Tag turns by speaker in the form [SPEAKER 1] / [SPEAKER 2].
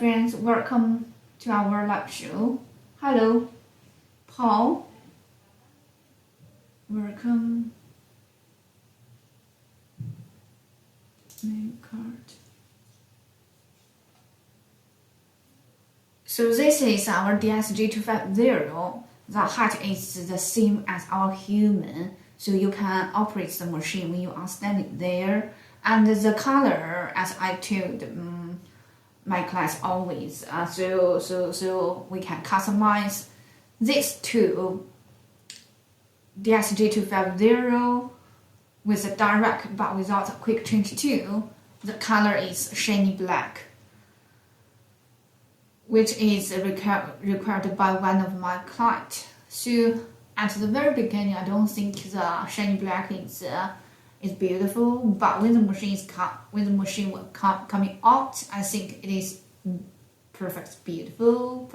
[SPEAKER 1] friends, welcome to our live show. Hello, Paul. Welcome. Main card. So this is our DSG250. The height is the same as our human, so you can operate the machine when you are standing there. And the color, as I told my class always, so we can customize this to DSG250 with a direct but without a quick change tool. The color is shiny black, which is required by one of my clients. So at the very beginning, I don't think the shiny black is beautiful, but when the machine will coming out, I think it is perfectly beautiful.